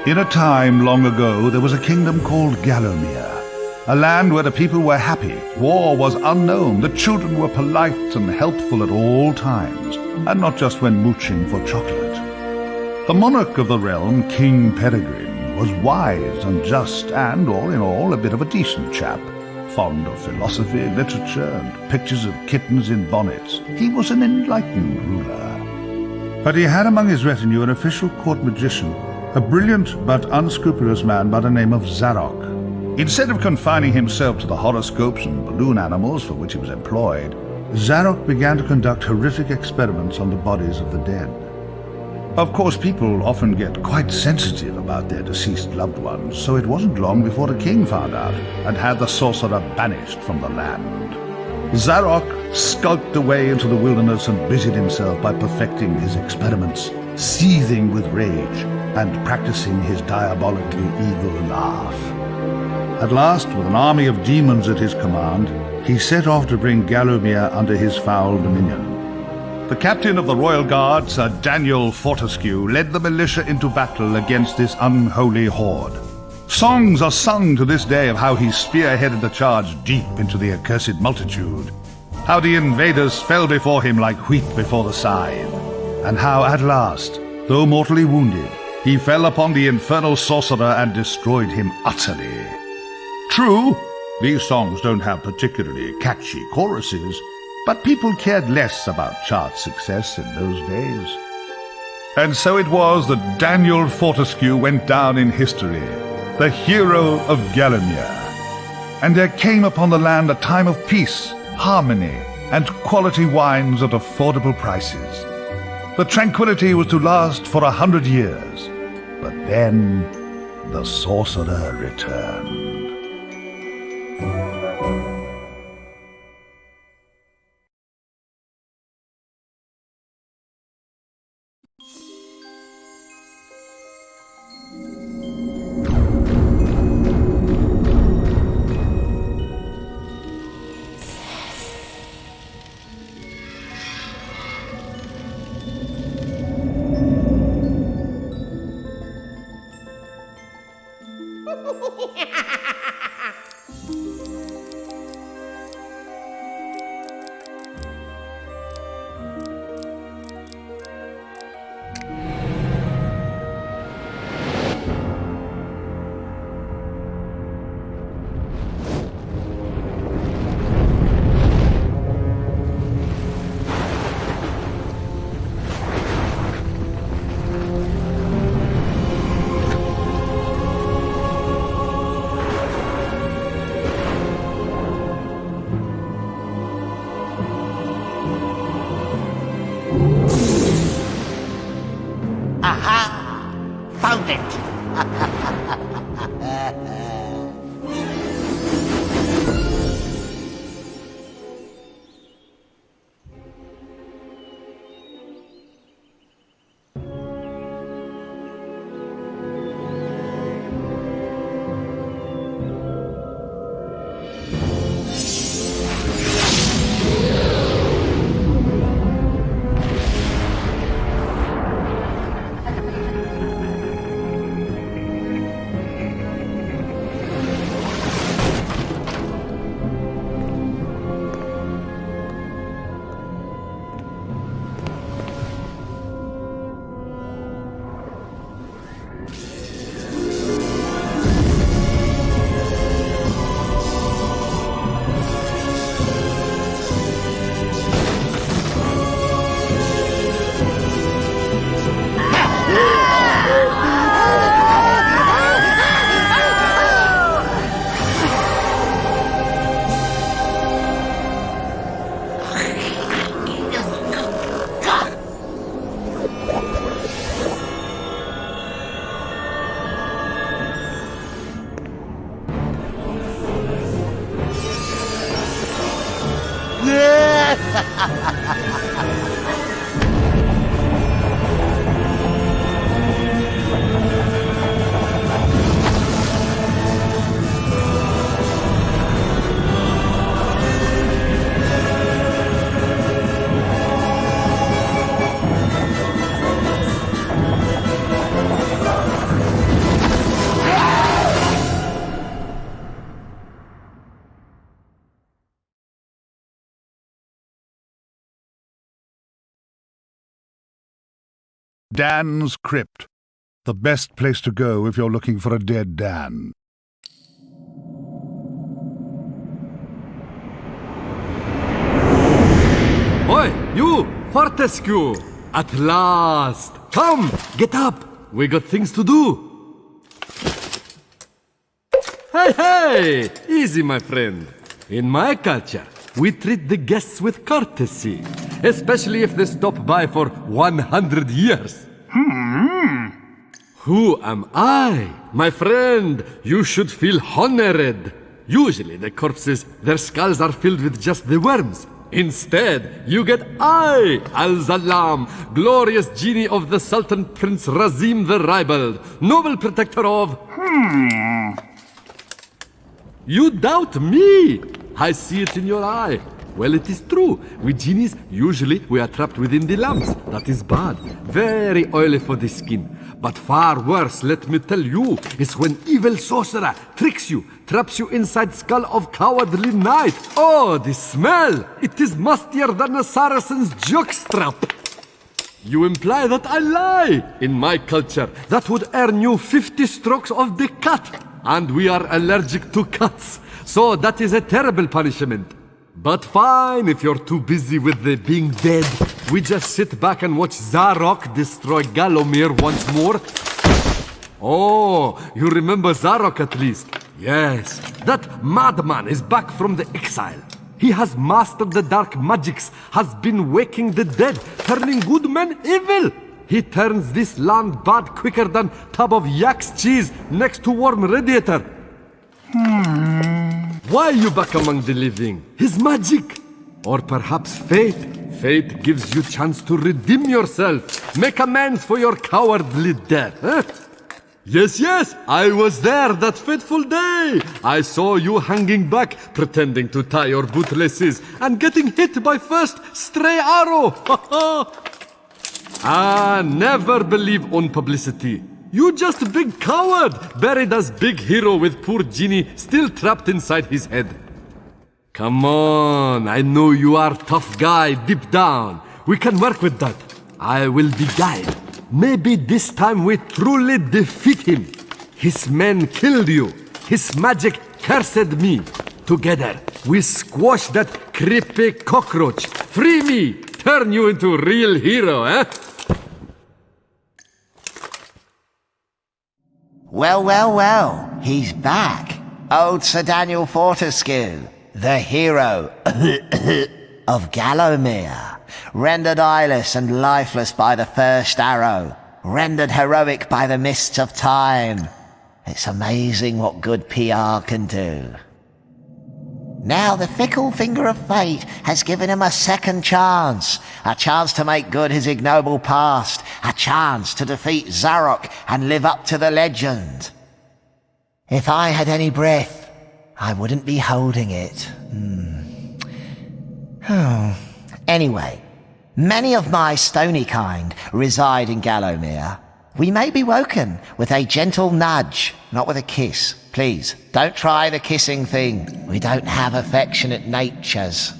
In a time long ago, there was a kingdom called Gallowmere, a land where the people were happy, war was unknown, the children were polite and helpful at all times, and not just when mooching for chocolate. The monarch of the realm, King Peregrine, was wise and just and, all in all, a bit of a decent chap, fond of philosophy, literature, and pictures of kittens in bonnets. He was an enlightened ruler. But he had among his retinue an official court magician, a brilliant but unscrupulous man by the name of Zarok. Instead of confining himself to the horoscopes and balloon animals for which he was employed, Zarok began to conduct horrific experiments on the bodies of the dead. Of course, people often get quite sensitive about their deceased loved ones, so it wasn't long before the king found out and had the sorcerer banished from the land. Zarok skulked away into the wilderness and busied himself by perfecting his experiments, seething with rage and practicing his diabolically evil laugh. At last, with an army of demons at his command, he set off to bring Gallowmere under his foul dominion. The captain of the royal guard, Sir Daniel Fortescue, led the militia into battle against this unholy horde. Songs are sung to this day of how he spearheaded the charge deep into the accursed multitude, how the invaders fell before him like wheat before the scythe, and how at last, though mortally wounded, he fell upon the infernal sorcerer and destroyed him utterly. True, these songs don't have particularly catchy choruses, but people cared less about chart success in those days. And so it was that Daniel Fortescue went down in history, the hero of Gallowmere. And there came upon the land a time of peace, harmony, and quality wines at affordable prices. The tranquility was to last for 100 years, but then the sorcerer returned. Found it! Dan's Crypt. The best place to go if you're looking for a dead Dan. Oi, you! Fortescue! At last! Come, get up! We got things to do! Hey! Easy, my friend. In my culture, we treat the guests with courtesy, especially if they stop by for 100 years. Who am I? My friend, you should feel honored. Usually the corpses, their skulls are filled with just the worms. Instead, you get I, Al-Zalam, glorious genie of the Sultan Prince Razim the Ribald, noble protector of... You doubt me? I see it in your eye. Well, it is true. We genies, usually we are trapped within the lamps. That is bad. Very oily for the skin. But far worse, let me tell you, is when evil sorcerer tricks you, traps you inside skull of cowardly knight. Oh, the smell! It is mustier than a Saracen's jockstrap. You imply that I lie. In my culture, that would earn you 50 strokes of the cut. And we are allergic to cuts. So that is a terrible punishment. But fine, if you're too busy with the being dead, we just sit back and watch Zarok destroy Galomir once more. Oh, you remember Zarok at least? Yes, that madman is back from the exile. He has mastered the dark magics, has been waking the dead, turning good men evil. He turns this land bad quicker than tub of yak's cheese next to warm radiator. Why you back among the living? His magic. Or perhaps fate. Fate gives you chance to redeem yourself. Make amends for your cowardly death. Huh? Yes, I was there that fateful day. I saw you hanging back, pretending to tie your bootlaces, and getting hit by first stray arrow. Never believe on publicity. You just a big coward, buried as big hero with poor genie still trapped inside his head. Come on, I know you are tough guy deep down. We can work with that. I will be guide. Maybe this time we truly defeat him. His men killed you. His magic cursed me. Together, we squash that creepy cockroach. Free me! Turn you into a real hero, eh? Well, he's back. Old Sir Daniel Fortescue, the hero of Galomir, rendered eyeless and lifeless by the first arrow, rendered heroic by the mists of time. It's amazing what good PR can do. Now the fickle finger of fate has given him a second chance. A chance to make good his ignoble past. A chance to defeat Zarok and live up to the legend. If I had any breath, I wouldn't be holding it. Anyway, many of my stony kind reside in Galomir. We may be woken with a gentle nudge, not with a kiss. Please, don't try the kissing thing. We don't have affectionate natures.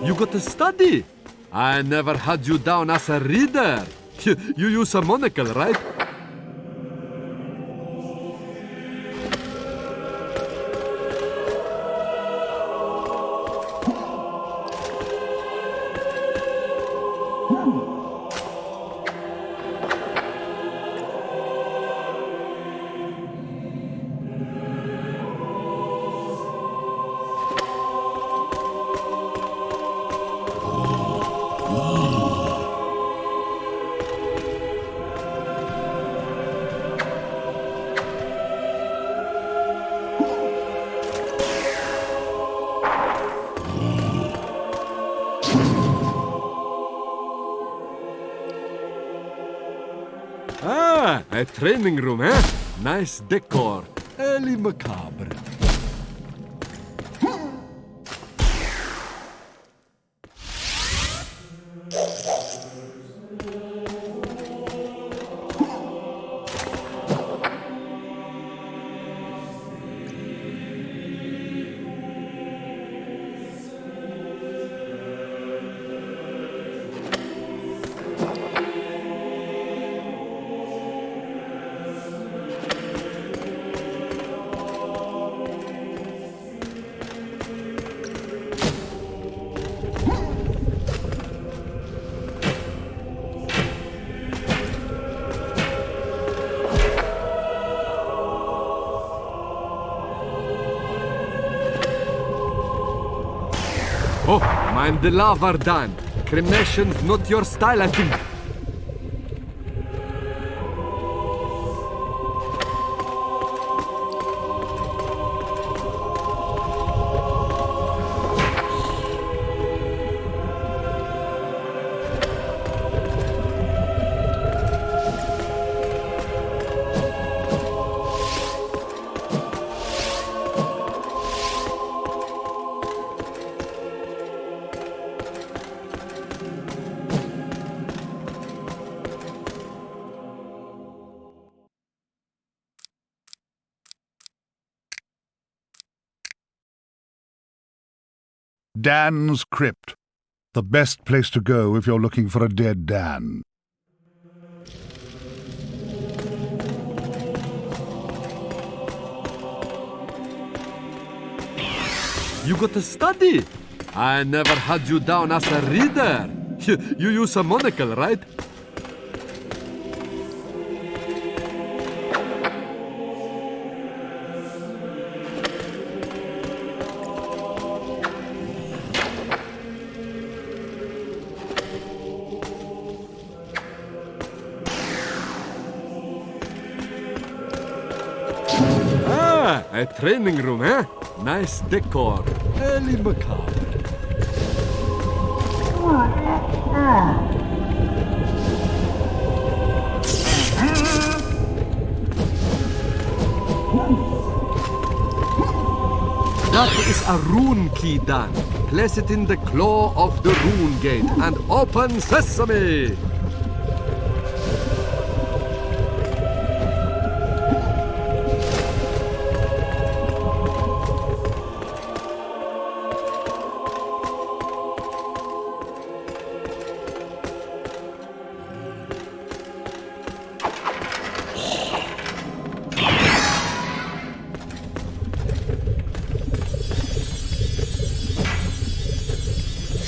You got to study. I never had you down as a reader. You use a monocle, right? A training room, eh? Nice decor. Early macabre. Oh, mind the lava, Dan. Cremation's not your style, I think. Dan's Crypt. The best place to go if you're looking for a dead Dan. You got to study. I never had you down as a reader. You use a monocle, right? A training room, eh? Nice decor. Early macabre. That is a rune key, Dan. Place it in the claw of the rune gate and open sesame!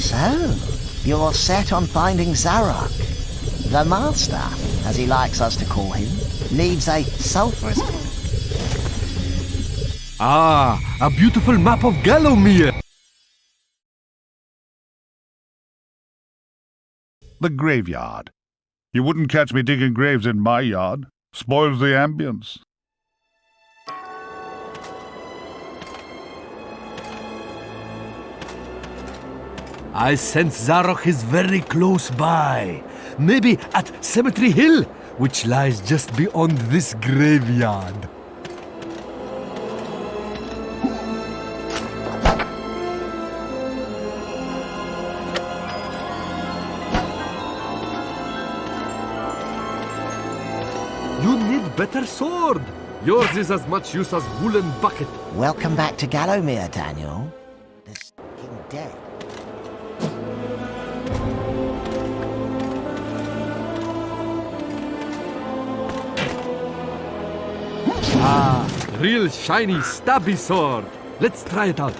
So, you're set on finding Zarok. The Master, as he likes us to call him, leaves a sulphurous... Ah, a beautiful map of Gallowmere! The graveyard. You wouldn't catch me digging graves in my yard. Spoils the ambience. I sense Zarok is very close by. Maybe at Cemetery Hill, which lies just beyond this graveyard. You need better sword. Yours is as much use as woolen bucket. Welcome back to Gallowmere, Daniel. The King dead. Ah, real shiny stabby sword. Let's try it out.